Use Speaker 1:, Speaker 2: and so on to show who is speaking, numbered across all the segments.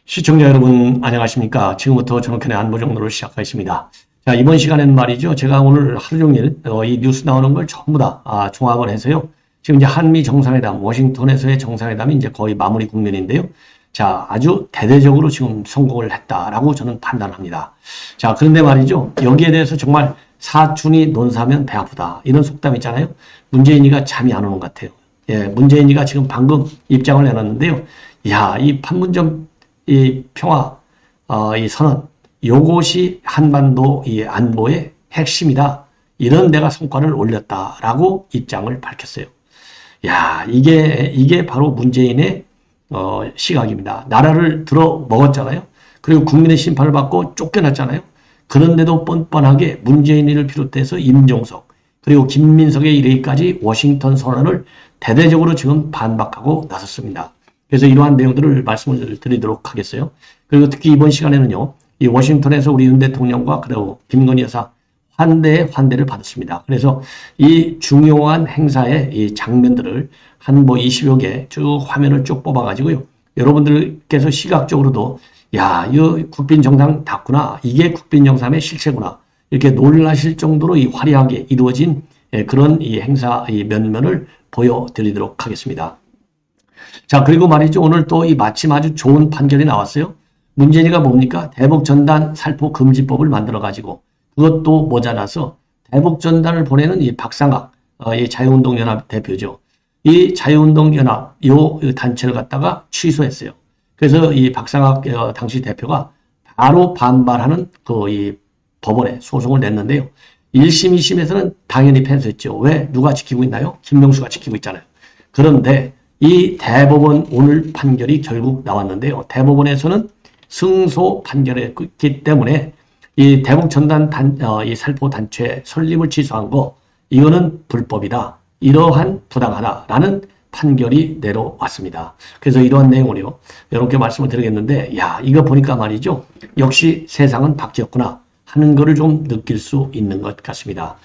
Speaker 1: 시청자 여러분 안녕하십니까. 지금부터 전옥현의 안보정로를 시작하겠습니다. 자, 이번 시간에는 말이죠. 제가 오늘 하루 종일 이 뉴스 나오는 걸 전부 다 종합을 해서요. 지금 이제 한미 정상회담, 워싱턴에서의 정상회담이 이제 거의 마무리 국면인데요. 자, 아주 대대적으로 지금 성공을 했다라고 저는 판단합니다. 자, 그런데 말이죠. 여기에 대해서 정말 사춘이 논사하면 배 아프다. 이런 속담 있잖아요. 문재인이가 잠이 안 오는 것 같아요. 예, 문재인이가 지금 방금 입장을 내놨는데요. 야, 이 판문점 이 평화, 이 선언, 요것이 한반도 이 안보의 핵심이다. 이런 내가 성과를 올렸다라고 입장을 밝혔어요. 야, 이게 바로 문재인의, 시각입니다. 나라를 들어 먹었잖아요. 그리고 국민의 심판을 받고 쫓겨났잖아요. 그런데도 뻔뻔하게 문재인을 비롯해서 임종석, 그리고 김민석의 이르기까지 워싱턴 선언을 대대적으로 지금 반박하고 나섰습니다. 그래서 이러한 내용들을 말씀을 드리도록 하겠어요. 그리고 특히 이번 시간에는요, 이 워싱턴에서 우리 윤 대통령과 그리고 김건희 여사 환대를 받았습니다. 그래서 이 중요한 행사의 이 장면들을 한 20여 개 쭉 화면을 쭉 뽑아가지고요. 여러분들께서 시각적으로도 야, 이 국빈 정상 닿구나. 이게 국빈 정상의 실체구나. 이렇게 놀라실 정도로 이 화려하게 이루어진 그런 이 행사 이 면면을 보여드리도록 하겠습니다. 자, 그리고 말이죠. 오늘 또 이 마침 아주 좋은 판결이 나왔어요. 문재인이가 뭡니까? 대북전단 살포 금지법을 만들어가지고 그것도 모자라서 대북전단을 보내는 이 박상학, 이 자유운동연합 대표죠. 이 자유운동연합, 요 단체를 갖다가 취소했어요. 그래서 이 박상학 당시 대표가 바로 반발하는 이 법원에 소송을 냈는데요. 1심, 2심에서는 당연히 패소했죠. 왜? 누가 지키고 있나요? 김명수가 지키고 있잖아요. 그런데 이 대법원 오늘 판결이 결국 나왔는데요. 대법원에서는 승소 판결했기 때문에 이 대북전단 이 살포 단체 설립을 취소한 거 이거는 불법이다. 이러한 부당하다라는 판결이 내려왔습니다. 그래서 이러한 내용을요. 여러분께 말씀을 드리겠는데 야, 이거 보니까 말이죠. 역시 세상은 바뀌었구나 하는 거를 좀 느낄 수 있는 것 같습니다.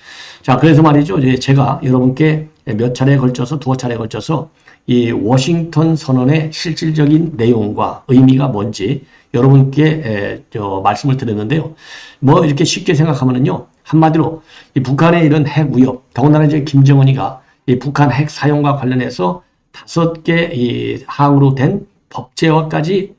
Speaker 1: 자, 그래서 말이죠. 이제 제가 여러분께 몇 차례에 걸쳐서 두어 차례에 걸쳐서 이 워싱턴 선언의 실질적인 내용과 의미가 뭔지 여러분께 말씀을 드렸는데요. 뭐 이렇게 쉽게 생각하면은요. 한마디로 이 북한의 이런 핵 위협, 더군다나 이제 김정은이가 이 북한 핵 사용과 관련해서 5개 이 항으로 된 법제화까지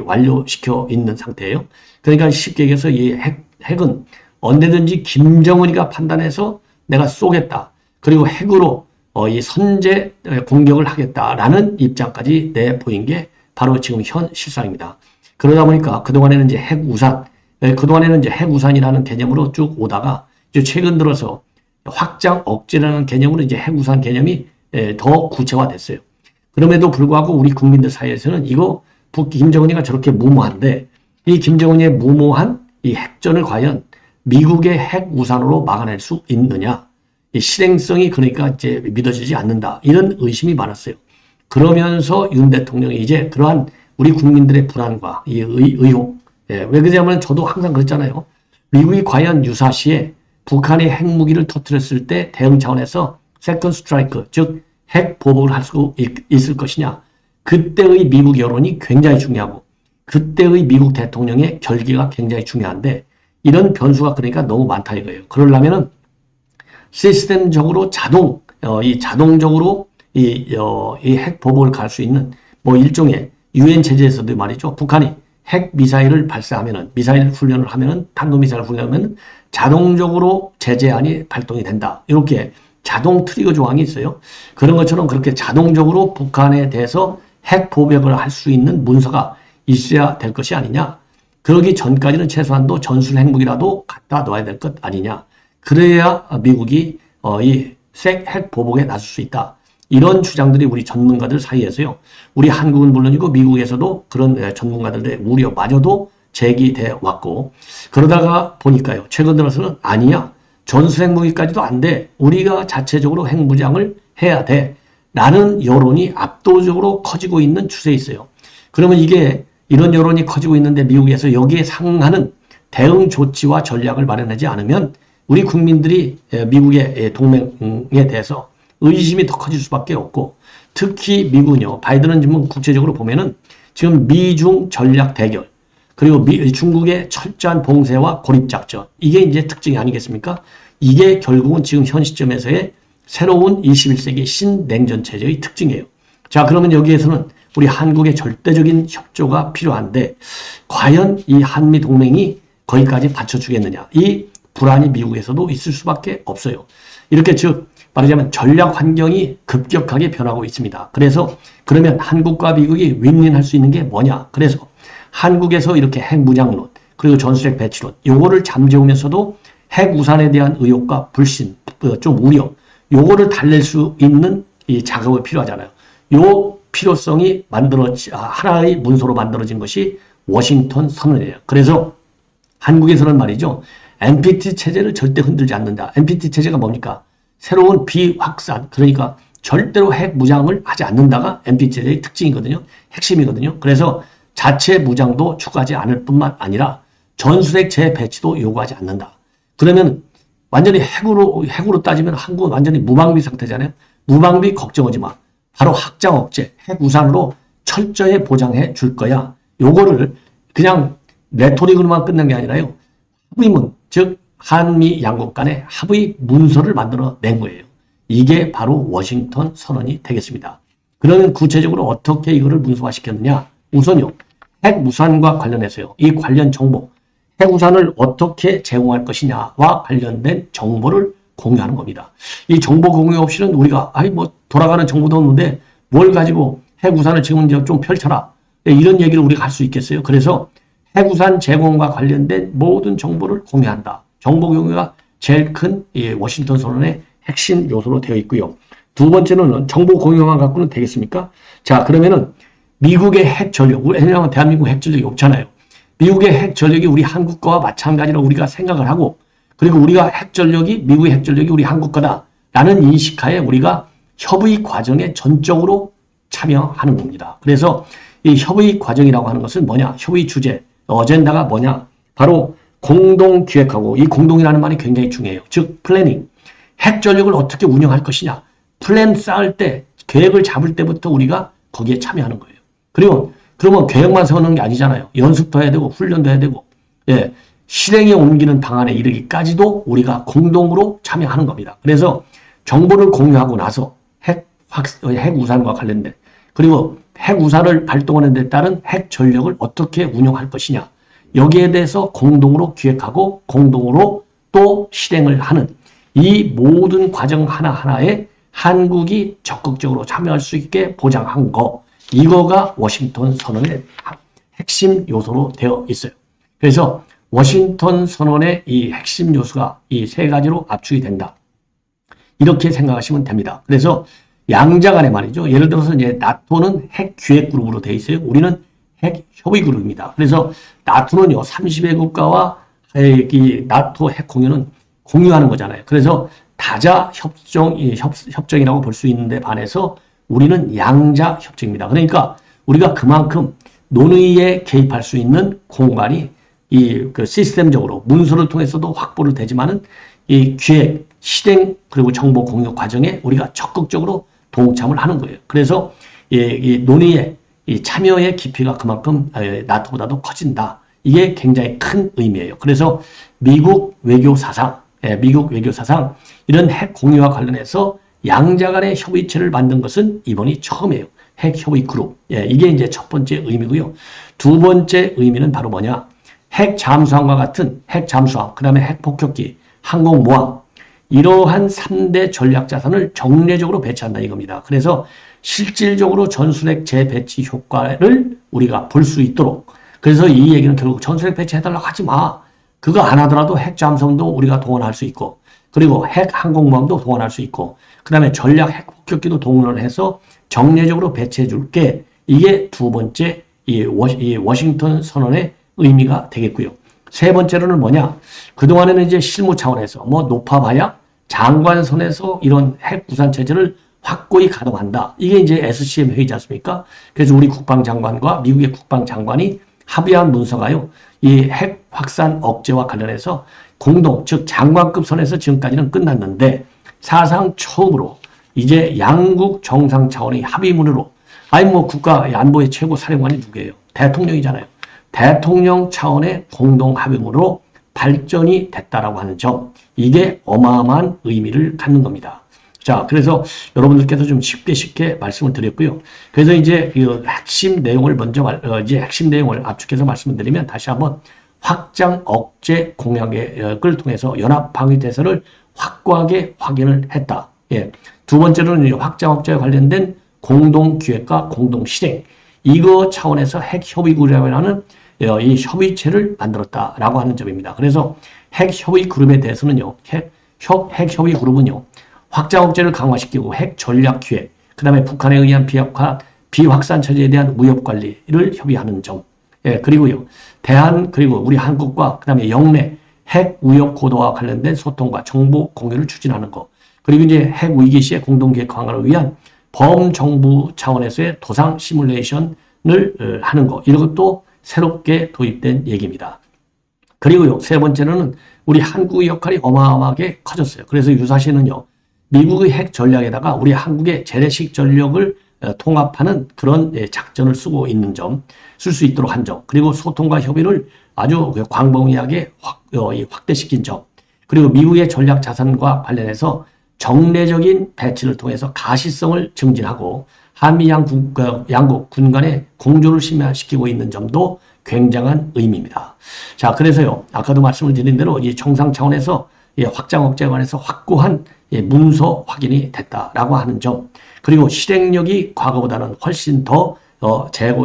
Speaker 1: 완료시켜 있는 상태예요. 그러니까 쉽게 얘기해서 이 핵은 언제든지 김정은이가 판단해서 내가 쏘겠다. 그리고 핵으로 이 선제 공격을 하겠다라는 입장까지 내보인 게 바로 지금 현 실상입니다. 그러다 보니까 그동안에는 이제 그동안에는 이제 핵우산이라는 개념으로 쭉 오다가 이제 최근 들어서 확장 억제라는 개념으로 이제 핵우산 개념이 더 구체화됐어요. 그럼에도 불구하고 우리 국민들 사이에서는 이거 김정은이가 저렇게 무모한데 이 김정은이의 무모한 이 핵전을 과연 미국의 핵우산으로 막아낼 수 있느냐? 이 실행성이 그러니까 이제 믿어지지 않는다. 이런 의심이 많았어요. 그러면서 윤 대통령이 이제 그러한 우리 국민들의 불안과 이 의혹. 왜 그러냐면 저도 항상 그랬잖아요. 미국이 과연 유사시에 북한이 핵무기를 터뜨렸을 때 대응 차원에서 세컨드 스트라이크, 즉 핵 보복을 할 수 있을 것이냐. 그때의 미국 여론이 굉장히 중요하고 그때의 미국 대통령의 결기가 굉장히 중요한데 이런 변수가 그러니까 너무 많다 이거예요. 그러려면은 시스템적으로 자동적으로 이 핵 보복을 갈 수 있는 뭐 일종의 유엔 체제에서도 말이죠. 북한이 핵 미사일을 발사하면은 미사일 훈련을 하면은 탄도 미사일 훈련하면은 자동적으로 제재안이 발동이 된다. 이렇게 자동 트리거 조항이 있어요. 그런 것처럼 그렇게 자동적으로 북한에 대해서 핵 보복을 할 수 있는 문서가 있어야 될 것이 아니냐. 그러기 전까지는 최소한도 전술 핵무기라도 갖다 놔야 될 것 아니냐. 그래야 미국이 이 핵 보복에 나설 수 있다. 이런 주장들이 우리 전문가들 사이에서요. 우리 한국은 물론이고 미국에서도 그런 전문가들의 우려마저도 제기돼 왔고 그러다가 보니까요. 최근 들어서는 아니야. 전술 핵무기까지도 안 돼. 우리가 자체적으로 핵무장을 해야 돼. 라는 여론이 압도적으로 커지고 있는 추세에 있어요. 그러면 이게 이런 여론이 커지고 있는데 미국에서 여기에 상응하는 대응 조치와 전략을 마련하지 않으면 우리 국민들이 미국의 동맹에 대해서 의심이 더 커질 수밖에 없고 특히 미국은요. 바이든은 지금 국제적으로 보면은 지금 미중 전략 대결, 그리고 중국의 철저한 봉쇄와 고립작전, 이게 이제 특징이 아니겠습니까? 이게 결국은 지금 현 시점에서의 새로운 21세기 신냉전 체제의 특징이에요. 자, 그러면 여기에서는 우리 한국의 절대적인 협조가 필요한데 과연 이 한미 동맹이 거기까지 받쳐주겠느냐? 이 불안이 미국에서도 있을 수밖에 없어요. 이렇게 즉 말하자면 전략 환경이 급격하게 변하고 있습니다. 그래서 그러면 한국과 미국이 윈윈할 수 있는 게 뭐냐? 그래서 한국에서 이렇게 핵무장론 그리고 전술핵 배치론 요거를 잠재우면서도 핵우산에 대한 의혹과 불신, 좀 우려 요거를 달랠 수 있는 이 작업이 필요하잖아요. 요 필요성이 하나의 문서로 만들어진 것이 워싱턴 선언이에요. 그래서 한국에서는 말이죠. NPT 체제를 절대 흔들지 않는다. NPT 체제가 뭡니까? 새로운 비확산, 그러니까 절대로 핵 무장을 하지 않는다가 NPT 체제의 특징이거든요. 핵심이거든요. 그래서 자체 무장도 추구하지 않을 뿐만 아니라 전술핵 재배치도 요구하지 않는다. 그러면 완전히 핵으로 따지면 한국은 완전히 무방비 상태잖아요. 무방비 걱정하지 마. 바로 확장 억제, 핵 우산으로 철저히 보장해 줄 거야. 요거를 그냥 레토릭으로만 끝난 게 아니라요. 합의문, 즉 한미 양국 간의 합의 문서를 만들어 낸 거예요. 이게 바로 워싱턴 선언이 되겠습니다. 그러면 구체적으로 어떻게 이거를 문서화시켰느냐? 우선요. 핵우산과 관련해서요. 이 관련 정보, 핵우산을 어떻게 제공할 것이냐와 관련된 정보를 공유하는 겁니다. 이 정보 공유 없이는 우리가 돌아가는 정보도 없는데 뭘 가지고 핵우산을 지금 이제 좀 펼쳐라. 이런 얘기를 우리가 할 수 있겠어요. 그래서 핵우산 제공과 관련된 모든 정보를 공유한다. 정보 공유가 제일 큰 워싱턴 선언의 핵심 요소로 되어 있고요. 두 번째는 정보 공유만 갖고는 되겠습니까? 자, 그러면은 미국의 핵 전력, 왜냐하면 대한민국 핵 전력이 없잖아요. 미국의 핵 전력이 우리 한국 거와 마찬가지로 우리가 생각을 하고, 그리고 우리가 미국의 핵 전력이 우리 한국 거다라는 인식하에 우리가 협의 과정에 전적으로 참여하는 겁니다. 그래서 이 협의 과정이라고 하는 것은 뭐냐? 협의 주제, 어젠다가 뭐냐? 바로 공동 기획하고, 이 공동이라는 말이 굉장히 중요해요. 즉 플래닝, 핵 전력을 어떻게 운영할 것이냐? 플랜 쌓을 때, 계획을 잡을 때부터 우리가 거기에 참여하는 거예요. 그리고 그러면 계획만 세우는 게 아니잖아요. 연습도 해야 되고 훈련도 해야 되고, 실행에 옮기는 방안에 이르기까지도 우리가 공동으로 참여하는 겁니다. 그래서 정보를 공유하고 나서 핵 우산과 관련된, 그리고 핵 우산을 발동하는 데 따른 핵 전력을 어떻게 운영할 것이냐, 여기에 대해서 공동으로 기획하고 공동으로 또 실행을 하는 이 모든 과정 하나하나에 한국이 적극적으로 참여할 수 있게 보장한 거, 이거가 워싱턴 선언의 핵심 요소로 되어 있어요. 그래서 워싱턴 선언의 이 핵심 요소가 이 세 가지로 압축이 된다. 이렇게 생각하시면 됩니다. 그래서 양자 간에 말이죠. 예를 들어서 이제 나토는 핵 기획 그룹으로 되어 있어요. 우리는 핵 협의 그룹입니다. 그래서 나토는요, 30개 국가와 이 나토 핵 공유는 공유하는 거잖아요. 그래서 다자 협정이라고 볼 수 있는데 반해서 우리는 양자 협정입니다. 그러니까 우리가 그만큼 논의에 개입할 수 있는 공간이 그 시스템적으로 문서를 통해서도 확보를 되지만은 이 기획, 실행 그리고 정보 공유 과정에 우리가 적극적으로 동참을 하는 거예요. 그래서 이 논의의 이 참여의 깊이가 그만큼 나토보다도 커진다. 이게 굉장히 큰 의미예요. 그래서 미국 외교 사상 이런 핵 공유와 관련해서 양자 간의 협의체를 만든 것은 이번이 처음이에요. 핵 협의 그룹. 이게 이제 첫 번째 의미고요. 두 번째 의미는 바로 뭐냐? 핵 잠수함과 같은 핵 잠수함, 그 다음에 핵 폭격기, 항공모함, 이러한 3대 전략 자산을 정례적으로 배치한다 이겁니다. 그래서 실질적으로 전술핵 재배치 효과를 우리가 볼 수 있도록, 그래서 이 얘기는 결국 전술핵 배치해달라고 하지 마. 그거 안 하더라도 핵 잠수함도 우리가 동원할 수 있고, 그리고 핵 항공모함도 동원할 수 있고, 그 다음에 전략 핵 폭격기도 동원을 해서 정례적으로 배치해 줄게. 이게 두 번째 이 워싱턴 선언의 의미가 되겠고요. 세 번째로는 뭐냐? 그동안에는 이제 실무 차원에서 높아봐야 장관선에서 이런 핵 우산 체제를 확고히 가동한다. 이게 이제 SCM 회의지 않습니까? 그래서 우리 국방장관과 미국의 국방장관이 합의한 문서가요. 이 핵 확산 억제와 관련해서 공동, 즉 장관급 선에서 지금까지는 끝났는데 사상 처음으로 이제 양국 정상 차원의 합의문으로 아니 뭐 국가 안보의 최고 사령관이 누구예요? 대통령이잖아요. 대통령 차원의 공동 합의문으로 발전이 됐다라고 하는 점, 이게 어마어마한 의미를 갖는 겁니다. 자, 그래서 여러분들께서 좀 쉽게 말씀을 드렸고요. 그래서 이제 그 핵심 내용을 먼저 이제 핵심 내용을 압축해서 말씀을 드리면 다시 한번 확장 억제 공약을 통해서 연합 방위 대서를 확고하게 확인을 했다. 예. 두 번째로는 확장 억제와 관련된 공동 기획과 공동 실행, 이거 차원에서 핵 협의 그룹이라는 이 협의체를 만들었다라고 하는 점입니다. 그래서 핵 협의 그룹에 대해서는요, 핵 협의 그룹은요, 확장 억제를 강화시키고 핵 전략 기획, 그 다음에 북한에 의한 비확산 처지에 대한 무역 관리를 협의하는 점, 예, 그리고요, 그리고 우리 한국과 그 다음에 영내 핵 우역 고도와 관련된 소통과 정보 공유를 추진하는 것, 그리고 이제 핵 위기 시의 공동 계획 강화를 위한 범정부 차원에서의 도상 시뮬레이션을 하는 것, 이런 것도 새롭게 도입된 얘기입니다. 그리고요, 세 번째로는 우리 한국의 역할이 어마어마하게 커졌어요. 그래서 유사시는요, 미국의 핵 전략에다가 우리 한국의 재래식 전력을 통합하는 그런 작전을 쓰고 있는 점, 쓸 수 있도록 한 점, 그리고 소통과 협의를 아주 광범위하게 확대시킨 점, 그리고 미국의 전략 자산과 관련해서 정례적인 배치를 통해서 가시성을 증진하고 한미 양국 군 간의 공조를 심화시키고 있는 점도 굉장한 의미입니다. 자, 그래서요, 아까도 말씀을 드린 대로 이 정상 차원에서 확장 억제에 관해서 확고한 문서 확인이 됐다라고 하는 점, 그리고 실행력이 과거보다는 훨씬 더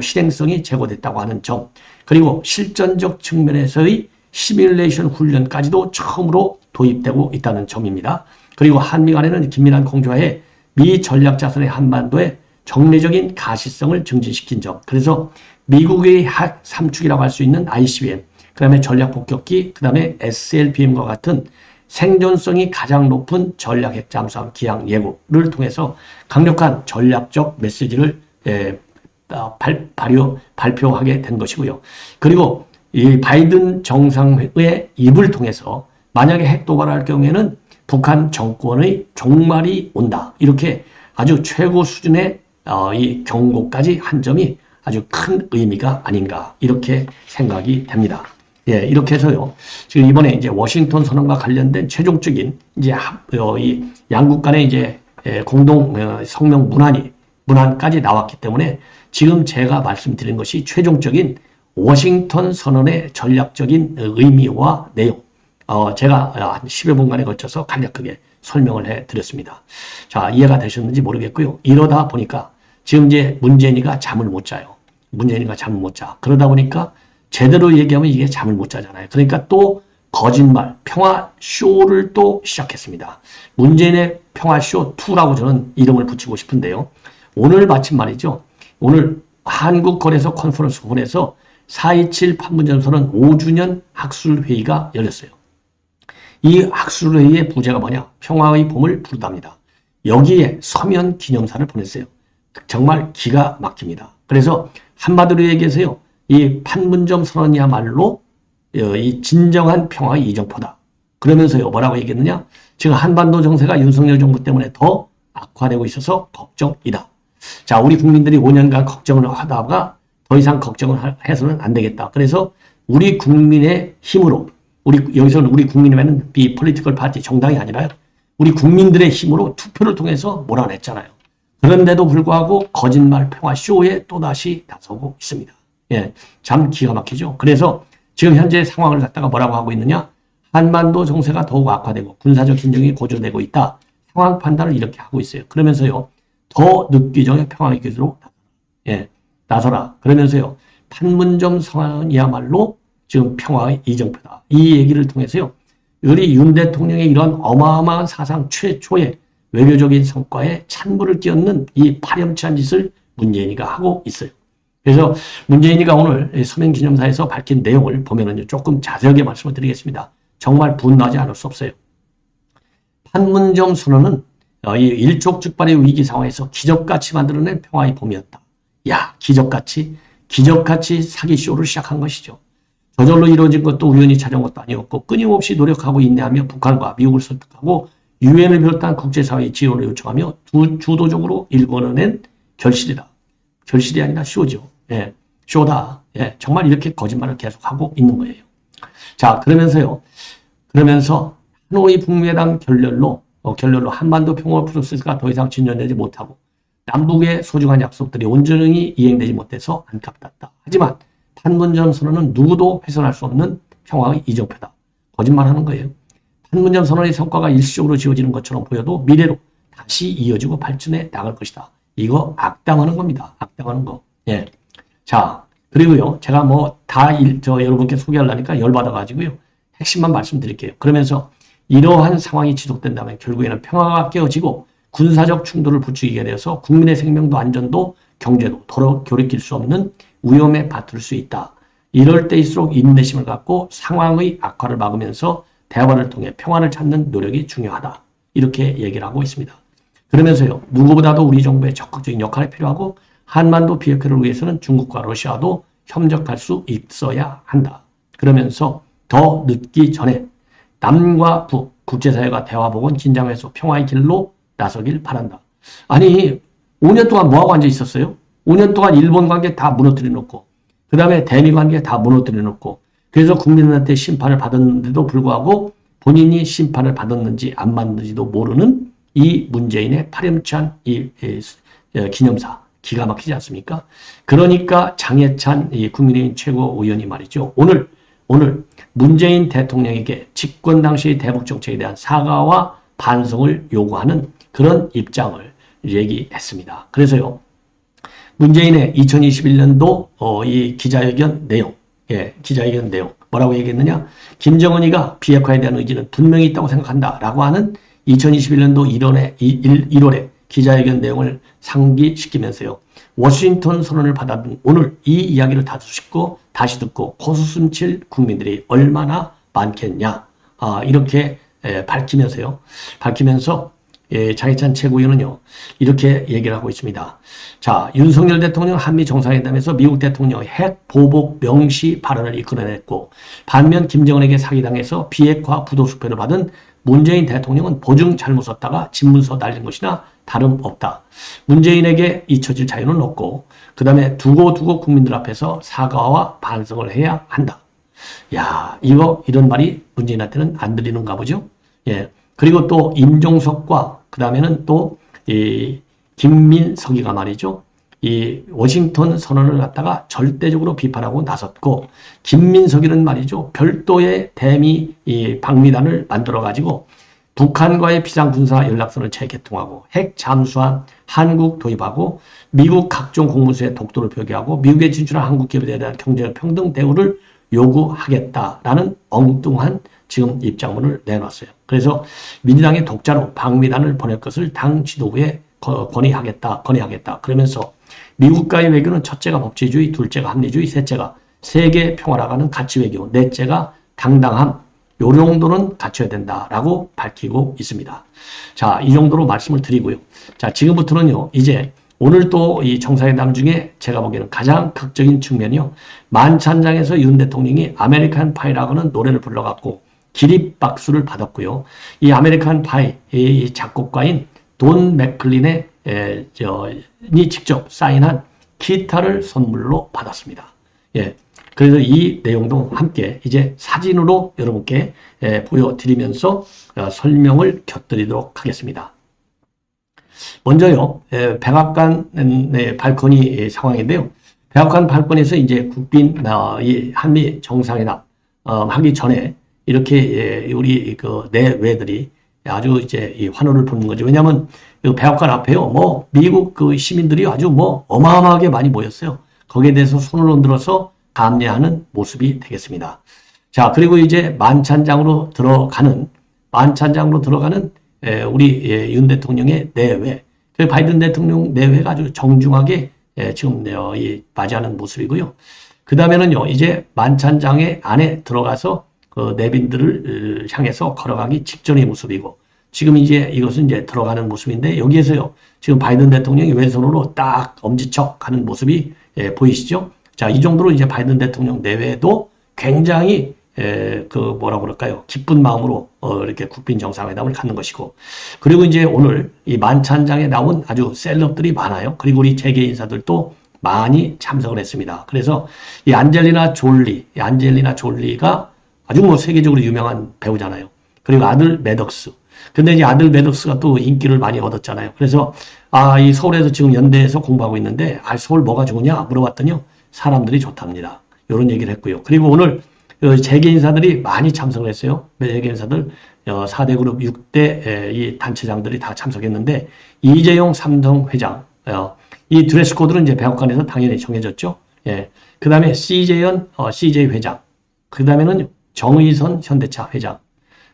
Speaker 1: 실행성이 제고됐다고 하는 점, 그리고 실전적 측면에서의 시뮬레이션 훈련까지도 처음으로 도입되고 있다는 점입니다. 그리고 한미 간에는 긴밀한 공조하에 미 전략 자산의 한반도에 정례적인 가시성을 증진시킨 점, 그래서 미국의 핵 3축이라고 할 수 있는 ICBM, 그 다음에 전략 폭격기, 그 다음에 SLBM과 같은 생존성이 가장 높은 전략 핵 잠수함 기항 예고를 통해서 강력한 전략적 메시지를 발표하게 된 것이고요. 그리고 이 바이든 정상회의 입을 통해서 만약에 핵 도발할 경우에는 북한 정권의 종말이 온다, 이렇게 아주 최고 수준의 이 경고까지 한 점이 아주 큰 의미가 아닌가, 이렇게 생각이 됩니다. 예, 이렇게 해서요, 지금 이번에 이제 워싱턴 선언과 관련된 최종적인 이제 이 양국 간의 이제 공동 성명 문안까지 나왔기 때문에 지금 제가 말씀드린 것이 최종적인 워싱턴 선언의 전략적인 의미와 내용, 제가 한 10여 분간에 걸쳐서 간략하게 설명을 해 드렸습니다. 자, 이해가 되셨는지 모르겠고요. 이러다 보니까 지금 이제 문재인이가 잠을 못 자요. 문재인이가 잠을 못 자. 그러다 보니까 제대로 얘기하면 이게 잠을 못 자잖아요. 그러니까 또 거짓말, 평화쇼를 또 시작했습니다. 문재인의 평화쇼 2라고 저는 이름을 붙이고 싶은데요. 오늘 마침 말이죠. 오늘 한국거래소 컨퍼런스 홀에서 4.27 판문점 선언 5주년 학술회의가 열렸어요. 이 학술회의의 부제가 뭐냐? 평화의 봄을 부르답니다. 여기에 서면 기념사를 보냈어요. 정말 기가 막힙니다. 그래서 한마디로 얘기해서요, 이 판문점 선언이야말로 이 진정한 평화의 이정표다. 그러면서요, 뭐라고 얘기했느냐? 지금 한반도 정세가 윤석열 정부 때문에 더 악화되고 있어서 걱정이다. 자, 우리 국민들이 5년간 걱정을 하다가 더 이상 걱정을 해서는 안 되겠다. 그래서 우리 국민의 힘으로, 여기서는 우리 국민이면은 이 폴리티컬 파티 정당이 아니라요, 우리 국민들의 힘으로 투표를 통해서 몰아냈잖아요. 그런데도 불구하고 거짓말 평화쇼에 또다시 나서고 있습니다. 예, 참 기가 막히죠. 그래서 지금 현재 상황을 갖다가 뭐라고 하고 있느냐? 한반도 정세가 더욱 악화되고 군사적 긴장이 고조되고 있다. 상황 판단을 이렇게 하고 있어요. 그러면서요, 더 늦기 전에 평화의 기도로 나서라. 그러면서요, 판문점 선언이야말로 지금 평화의 이정표다. 이 얘기를 통해서요, 우리 윤 대통령의 이런 어마어마한 사상 최초의 외교적인 성과에 찬물을 끼얹는 이 파렴치한 짓을 문재인이가 하고 있어요. 그래서 문재인이가 오늘 서명 기념사에서 밝힌 내용을 보면은 조금 자세하게 말씀을 드리겠습니다. 정말 분노하지 않을 수 없어요. 판문점 선언은 이 일촉즉발의 위기 상황에서 기적같이 만들어낸 평화의 봄이었다. 야, 기적같이 사기쇼를 시작한 것이죠. 저절로 이루어진 것도 우연히 찾아온 것도 아니었고 끊임없이 노력하고 인내하며 북한과 미국을 설득하고 유엔을 비롯한 국제사회의 지원을 요청하며 주도적으로 일궈낸 결실이다. 결실이 아니라 쇼죠. 예, 쇼다. 예, 정말 이렇게 거짓말을 계속하고 있는 거예요. 자, 그러면서 하노이 북미회담 결렬로 한반도 평화 프로세스가 더 이상 진전되지 못하고 남북의 소중한 약속들이 온전히 이행되지 못해서 안타깝다. 하지만 판문점 선언은 누구도 훼손할 수 없는 평화의 이정표다. 거짓말하는 거예요. 판문점 선언의 성과가 일시적으로 지어지는 것처럼 보여도 미래로 다시 이어지고 발전해 나갈 것이다. 이거 악담하는 겁니다. 악담하는 거. 예. 자, 그리고요, 제가 여러분께 소개하려니까 열받아가지고요, 핵심만 말씀드릴게요. 그러면서 이러한 상황이 지속된다면 결국에는 평화가 깨어지고 군사적 충돌을 부추기게 되어서 국민의 생명도 안전도 경제도 돌이킬 수 없는 위험에 빠뜨릴 수 있다. 이럴 때일수록 인내심을 갖고 상황의 악화를 막으면서 대화를 통해 평화를 찾는 노력이 중요하다. 이렇게 얘기를 하고 있습니다. 그러면서요, 누구보다도 우리 정부의 적극적인 역할이 필요하고 한반도 비핵화를 위해서는 중국과 러시아도 협력할 수 있어야 한다. 그러면서 더 늦기 전에 남과 북, 국제사회가 대화복원 긴장 해소 평화의 길로 나서길 바란다. 아니, 5년 동안 뭐하고 앉아 있었어요? 5년 동안 일본 관계 다 무너뜨려 놓고, 그 다음에 대미 관계 다 무너뜨려 놓고, 그래서 국민들한테 심판을 받았는데도 불구하고 본인이 심판을 받았는지 안 받는지도 모르는 이 문재인의 파렴치한 기념사. 기가 막히지 않습니까? 그러니까 장해찬 국민의힘 최고위원이 말이죠. 오늘 문재인 대통령에게 집권 당시의 대북 정책에 대한 사과와 반성을 요구하는 그런 입장을 얘기했습니다. 그래서요, 문재인의 2021년도 이 기자회견 내용 뭐라고 얘기했느냐? 김정은이가 비핵화에 대한 의지는 분명히 있다고 생각한다라고 하는 2021년도 1월에 기자회견 내용을 상기시키면서요, 워싱턴 선언을 받아든 오늘 이 이야기를 다시 듣고 코웃음 칠 국민들이 얼마나 많겠냐, 이렇게 밝히면서 장해찬 최고위원은요, 이렇게 얘기를 하고 있습니다. 자, 윤석열 대통령 한미 정상회담에서 미국 대통령의 핵 보복 명시 발언을 이끌어냈고, 반면 김정은에게 사기당해서 비핵화 부도수표를 받은 문재인 대통령은 보증 잘못 썼다가 집문서 날린 것이나 다름없다. 문재인에게 잊혀질 자유는 없고, 그 다음에 두고 국민들 앞에서 사과와 반성을 해야 한다. 야, 이런 말이 문재인한테는 안 들리는가 보죠? 예. 그리고 또 임종석과 그 다음에는 또 김민석이가 말이죠. 이 워싱턴 선언을 갖다가 절대적으로 비판하고 나섰고, 김민석이는 말이죠, 별도의 대미 방미단을 만들어 가지고 북한과의 비상군사 연락선을 재개통하고 핵 잠수함 한국 도입하고 미국 각종 공무수의 독도를 표기하고 미국에 진출한 한국 기업에 대한 경제적 평등 대우를 요구하겠다라는 엉뚱한 지금 입장문을 내놨어요. 그래서 민주당의 독자로 방미단을 보낼 것을 당 지도부에 건의하겠다. 그러면서 미국과의 외교는 첫째가 법치주의, 둘째가 합리주의, 셋째가 세계 평화라고 하는 가치 외교, 넷째가 당당함, 요 정도는 갖춰야 된다라고 밝히고 있습니다. 자, 이 정도로 말씀을 드리고요. 자, 지금부터는요, 이제 오늘 또 이 정상회담 중에 제가 보기에는 가장 극적인 측면이요, 만찬장에서 윤 대통령이 아메리칸 파이라고 하는 노래를 불러갖고 기립박수를 받았고요. 이 아메리칸 파이, 이 작곡가인 돈 맥클린의 이 직접 사인한 기타를 선물로 받았습니다. 예. 그래서 이 내용도 함께 이제 사진으로 여러분께 보여드리면서 설명을 곁들이도록 하겠습니다. 먼저요, 백악관 발코니 상황인데요. 백악관 발코니에서 이제 국빈 이 한미 정상회담 하기 전에 이렇게 우리 그 내외들이 아주 이제 이 환호를 부는 거죠. 왜냐하면 백악관 앞에요, 미국 그 시민들이 아주 어마어마하게 많이 모였어요. 거기에 대해서 손을 흔들어서 감례하는 모습이 되겠습니다. 자, 그리고 이제 만찬장으로 들어가는 우리 윤 대통령의 내외, 그 바이든 대통령 내외가 아주 정중하게 지금 맞이하는 모습이고요. 그 다음에는요, 이제 만찬장의 안에 들어가서 그 내빈들을 향해서 걸어가기 직전의 모습이고, 지금 이제 이것은 이제 들어가는 모습인데, 여기에서요, 지금 바이든 대통령이 왼손으로 딱 엄지척 하는 모습이 보이시죠? 자, 이 정도로 이제 바이든 대통령 내외도 굉장히 기쁜 마음으로 이렇게 국빈 정상회담을 갖는 것이고, 그리고 이제 오늘 이 만찬장에 나온 아주 셀럽들이 많아요. 그리고 우리 재계 인사들도 많이 참석을 했습니다. 그래서 이 안젤리나 졸리가 아주 뭐 세계적으로 유명한 배우잖아요. 그리고 아들 매덕스. 근데 이제 아들 매덕스가 또 인기를 많이 얻었잖아요. 그래서 이 서울에서 지금 연대에서 공부하고 있는데 서울 뭐가 좋으냐 물어봤더니요. 사람들이 좋답니다. 이런 얘기를 했고요. 그리고 오늘 재계 인사들이 많이 참석을 했어요. 재계 인사들 4대 그룹 6대 이 단체장들이 다 참석했는데 이재용 삼성 회장 이 드레스 코드는 이제 백악관에서 당연히 정해졌죠. 예. 그 다음에 CJ 회장. 그 다음에는 정의선 현대차 회장.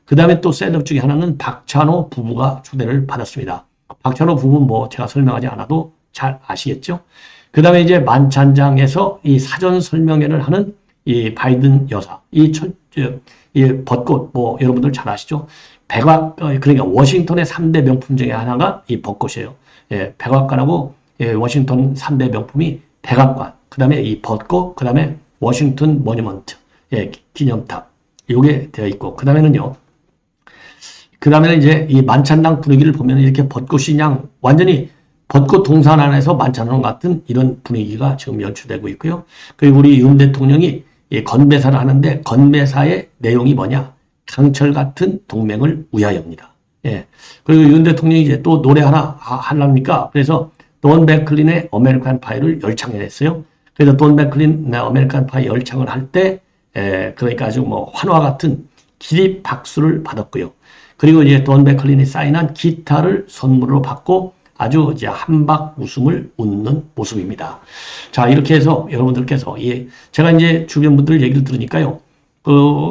Speaker 1: 그 다음에 또 셀럽 중에 하나는 박찬호 부부가 초대를 받았습니다. 박찬호 부부는 뭐 제가 설명하지 않아도 잘 아시겠죠? 그 다음에 이제 만찬장에서 이 사전 설명회를 하는 이 바이든 여사, 이 벚꽃, 뭐 여러분들 잘 아시죠? 그러니까 워싱턴의 3대 명품 중에 하나가 이 벚꽃이에요. 예, 백악관하고 워싱턴 3대 명품이 백악관, 그 다음에 이 벚꽃, 그 다음에 워싱턴 모니먼트, 기념탑, 요게 되어 있고, 그 다음에는요, 그 다음에는 이제 이 만찬당 분위기를 보면 이렇게 벚꽃이 그냥 완전히 벚꽃 동산 안에서 만찬하는 것 같은 이런 분위기가 지금 연출되고 있고요. 그리고 우리 윤 대통령이 건배사를 하는데 건배사의 내용이 뭐냐? 강철 같은 동맹을 위하여입니다. 예. 그리고 윤 대통령이 이제 또 노래 하나 하려니까 그래서 돈 베클린의 아메리칸 파이를 열창을 했어요. 그래서 돈 베클린 아메리칸 파이 열창을 할 때 그러니까 아주 뭐 환화 같은 기립 박수를 받았고요. 그리고 이제 돈 베클린이 사인한 기타를 선물로 받고 아주 이제 한박 웃음을 웃는 모습입니다. 자, 이렇게 해서 여러분들께서 제가 이제 주변 분들 얘기를 들으니까요.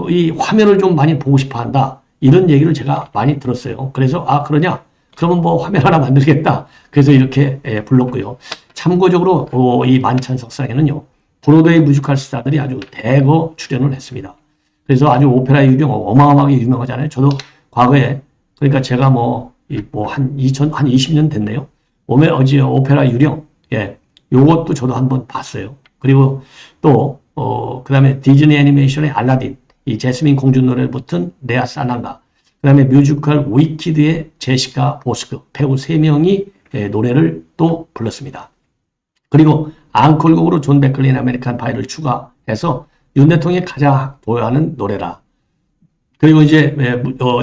Speaker 1: 이 화면을 좀 많이 보고 싶어 한다. 이런 얘기를 제가 많이 들었어요. 그래서 그러냐? 그러면 뭐 화면 하나 만들겠다. 그래서 이렇게 불렀고요. 참고적으로 이 만찬석상에는요. 브로드웨이 뮤지컬 스타들이 아주 대거 출연을 했습니다. 그래서 아주 오페라 유령 어마어마하게 유명하잖아요. 저도 과거에 그러니까 제가 한 20년 됐네요. 오페라 유령, 요것도 저도 한번 봤어요. 그리고 또, 그 다음에 디즈니 애니메이션의 알라딘, 이 제스민 공주 노래를 붙은 레아 사나가, 그 다음에 뮤지컬 위키드의 제시카 보스크, 배우 3명이 노래를 또 불렀습니다. 그리고 앙콜곡으로 존 베클린 아메리칸 파이를 추가해서 윤 대통령이 가장 보여하는 노래라. 그리고 이제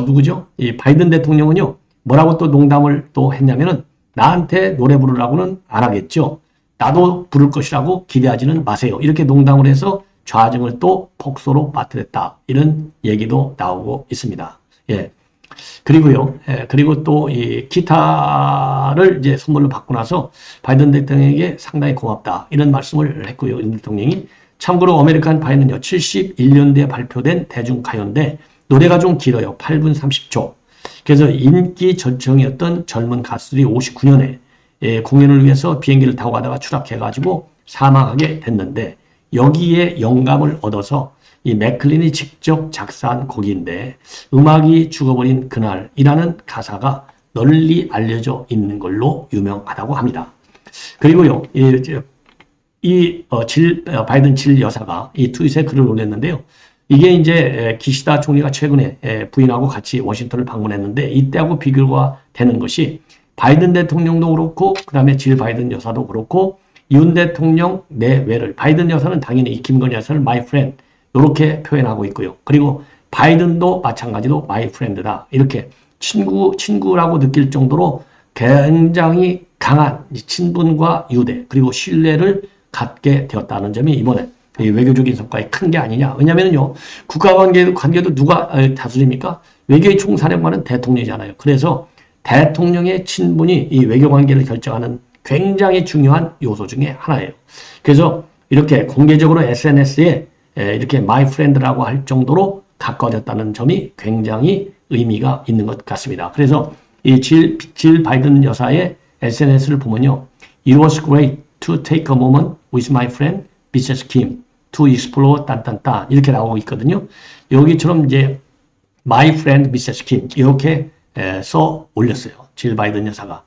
Speaker 1: 누구죠? 이 바이든 대통령은요. 뭐라고 또 농담을 또 했냐면은 나한테 노래 부르라고는 안 하겠죠. 나도 부를 것이라고 기대하지는 마세요. 이렇게 농담을 해서 좌정을 또 폭소로 빠뜨렸다. 이런 얘기도 나오고 있습니다. 예. 그리고요. 그리고 또 이 기타를 이제 선물로 받고 나서 바이든 대통령에게 상당히 고맙다. 이런 말씀을 했고요. 윤 대통령이. 참고로 아메리칸 파이는요. 71년대에 발표된 대중가요인데 노래가 좀 길어요. 8분 30초. 그래서 인기 절정이었던 젊은 가수들이 59년에 공연을 위해서 비행기를 타고 가다가 추락해가지고 사망하게 됐는데 여기에 영감을 얻어서 이 맥클린이 직접 작사한 곡인데 음악이 죽어버린 그날이라는 가사가 널리 알려져 있는 걸로 유명하다고 합니다. 그리고요, 바이든 질 여사가 이 트윗에 글을 올렸는데요. 이게 이제 기시다 총리가 최근에 부인하고 같이 워싱턴을 방문했는데 이때하고 비교가 되는 것이 바이든 대통령도 그렇고 그 다음에 질 바이든 여사도 그렇고 윤 대통령 내외를 바이든 여사는 당연히 이 김건희 여사를 my friend 이렇게 표현하고 있고요. 그리고 바이든도 마찬가지로 my friend다 이렇게 친구라고 느낄 정도로 굉장히 강한 친분과 유대 그리고 신뢰를 갖게 되었다는 점이 이번에 외교적인 성과에 큰 게 아니냐. 왜냐면요, 국가관계도 누가 다스립니까? 외교의 총사령관은 대통령이잖아요. 그래서 대통령의 친분이 이 외교관계를 결정하는 굉장히 중요한 요소 중에 하나예요. 그래서 이렇게 공개적으로 SNS에 이렇게 my friend라고 할 정도로 가까워졌다는 점이 굉장히 의미가 있는 것 같습니다. 그래서 이 질 바이든 여사의 SNS를 보면요. It was great to take a moment with my friend Mrs. Kim to explore 딴딴딴 이렇게 나오고 있거든요. 여기처럼 이제 my friend Mrs. Kim 이렇게 써 올렸어요. 질 바이든 여사가.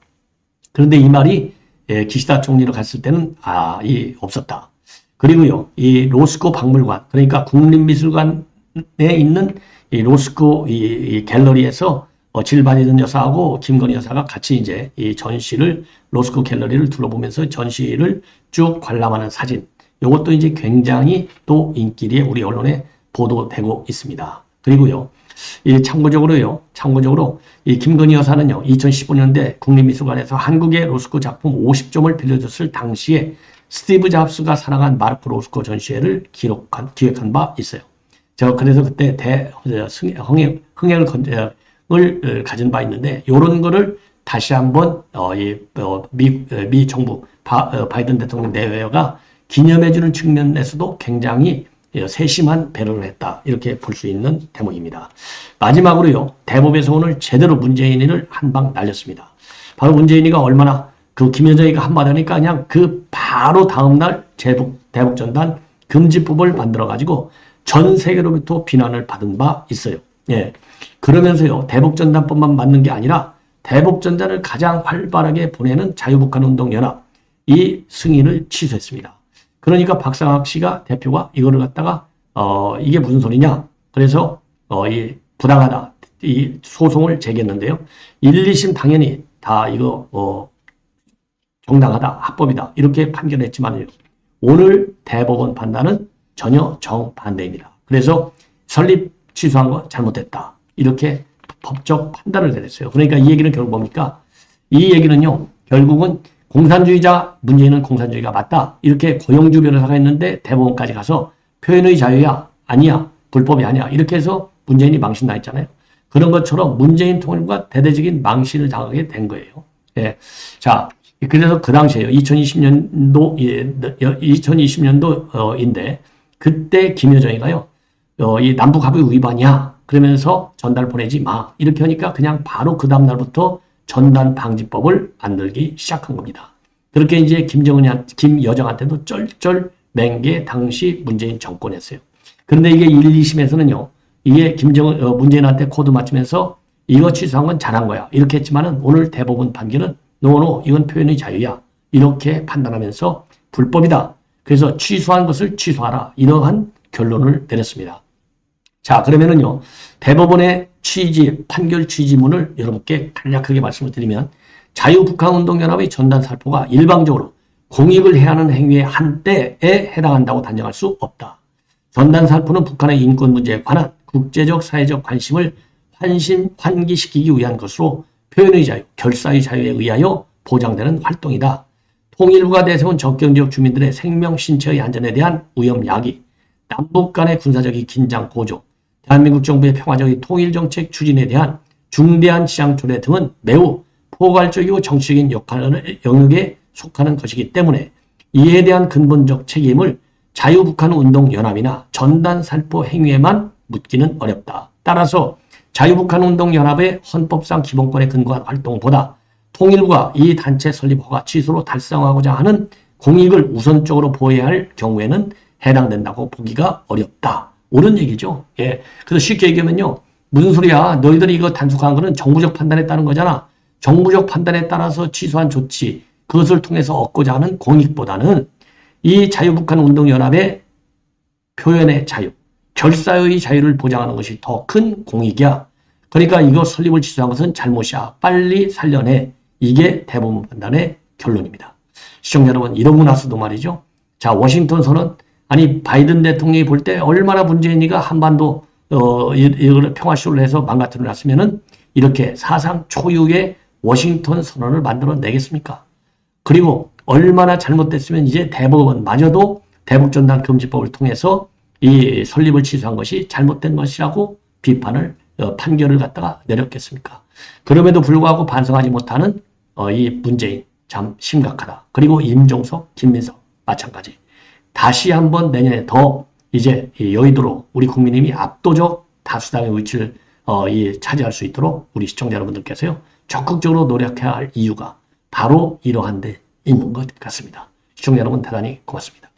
Speaker 1: 그런데 이 말이 기시다 총리로 갔을 때는 없었다. 그리고요. 이 로스코 박물관 그러니까 국립미술관에 있는 이 로스코 이 갤러리에서 질바니든 여사하고 김건희 여사가 같이 이제 이 전시를 로스쿨 갤러리를 둘러보면서 전시를 쭉 관람하는 사진. 이것도 이제 굉장히 또 인기리에 우리 언론에 보도되고 있습니다. 그리고요, 참고적으로 이 김건희 여사는요, 2015년대 국립미술관에서 한국의 로스코 작품 50점을 빌려줬을 당시에 스티브 잡스가 사랑한 마르크 로스코 전시회를 기획한 바 있어요. 그래서 그때 흥행을 가진 바 있는데, 요런 거를 다시 한번, 미 정부, 바이든 대통령 내외가 기념해주는 측면에서도 굉장히 세심한 배려를 했다. 이렇게 볼 수 있는 대목입니다. 마지막으로요, 대법에서 오늘 제대로 문재인이를 한 방 날렸습니다. 바로 문재인이가 얼마나 김여정이가 한마디 하니까 그냥 바로 다음날 대북전단 금지법을 만들어가지고 전 세계로부터 비난을 받은 바 있어요. 예. 그러면서요, 대북전단법만 만든 게 아니라 대북전단을 가장 활발하게 보내는 자유북한운동연합, 이 승인을 취소했습니다. 그러니까 박상학 씨가 대표가 이거를 갖다가 이게 무슨 소리냐? 그래서 이 부당하다, 이 소송을 제기했는데요. 1, 2심 당연히 다 이거 정당하다, 합법이다 이렇게 판결했지만 오늘 대법원 판단은 전혀 정반대입니다. 그래서 설립 취소한 거 잘못됐다 이렇게 법적 판단을 내렸어요. 그러니까 이 얘기는 결국 뭡니까? 이 얘기는요, 결국은 공산주의자, 문재인은 공산주의가 맞다. 이렇게 고영주 변호사가 했는데 대법원까지 가서 표현의 자유야, 아니야, 불법이 아니야. 이렇게 해서 문재인이 망신당했잖아요. 그런 것처럼 문재인 통일부가 대대적인 망신을 당하게 된 거예요. 예. 자, 그래서 그 당시에요. 2020년도인데 그때 김여정이가요, 이 남북합의 위반이야. 그러면서 전달 보내지 마. 이렇게 하니까 그냥 바로 그 다음날부터 전단 방지법을 만들기 시작한 겁니다. 그렇게 이제 김여정한테도 쩔쩔 맹게 당시 문재인 정권이었어요. 그런데 이게 1, 2심에서는요, 이게 문재인한테 코드 맞추면서 이거 취소한 건 잘한 거야. 이렇게 했지만은 오늘 대법원 판결은 노, 이건 표현의 자유야. 이렇게 판단하면서 불법이다. 그래서 취소한 것을 취소하라. 이러한 결론을 내렸습니다. 자, 그러면은요, 대법원의 판결 취지문을 여러분께 간략하게 말씀을 드리면, 자유북한운동연합의 전단살포가 일방적으로 공익을 해하는 행위의 한때에 해당한다고 단정할 수 없다. 전단살포는 북한의 인권 문제에 관한 국제적 사회적 관심을 환기시키기 위한 것으로 표현의 자유, 결사의 자유에 의하여 보장되는 활동이다. 통일부가 내세운 접경지역 주민들의 생명, 신체의 안전에 대한 위험 야기, 남북 간의 군사적인 긴장 고조, 대한민국 정부의 평화적인 통일정책 추진에 대한 중대한 지장 초래 등은 매우 포괄적이고 정치적인 영역에 속하는 것이기 때문에 이에 대한 근본적 책임을 자유북한운동연합이나 전단살포 행위에만 묻기는 어렵다. 따라서 자유북한운동연합의 헌법상 기본권에 근거한 활동보다 통일부가 이 단체 설립 허가 취소로 달성하고자 하는 공익을 우선적으로 보호해야 할 경우에는 해당된다고 보기가 어렵다. 옳은 얘기죠. 예. 그래서 쉽게 얘기하면요, 무슨 소리야? 너희들이 이거 단속한 거는 정부적 판단에 따른 거잖아. 정부적 판단에 따라서 취소한 조치, 그것을 통해서 얻고자 하는 공익보다는 이 자유북한운동연합의 표현의 자유, 결사의 자유를 보장하는 것이 더 큰 공익이야. 그러니까 이거 설립을 취소한 것은 잘못이야. 빨리 살려내. 이게 대법원 판단의 결론입니다. 시청자 여러분, 이러고 나서도 말이죠. 자, 워싱턴 선언, 아니 바이든 대통령이 볼 때 얼마나 문재인이가 한반도 이걸 평화쇼를 해서 망가뜨려 놨으면은 이렇게 사상 초유의 워싱턴 선언을 만들어 내겠습니까? 그리고 얼마나 잘못됐으면 이제 대법원마저도 대북전단 금지법을 통해서 이 설립을 취소한 것이 잘못된 것이라고 판결을 갖다가 내렸겠습니까? 그럼에도 불구하고 반성하지 못하는 이 문재인 참 심각하다. 그리고 임종석, 김민석 마찬가지. 다시 한번 내년에 더 이제 여의도로 우리 국민의힘이 압도적 다수당의 위치를 차지할 수 있도록 우리 시청자 여러분들께서요, 적극적으로 노력해야 할 이유가 바로 이러한 데 있는 것 같습니다. 시청자 여러분 대단히 고맙습니다.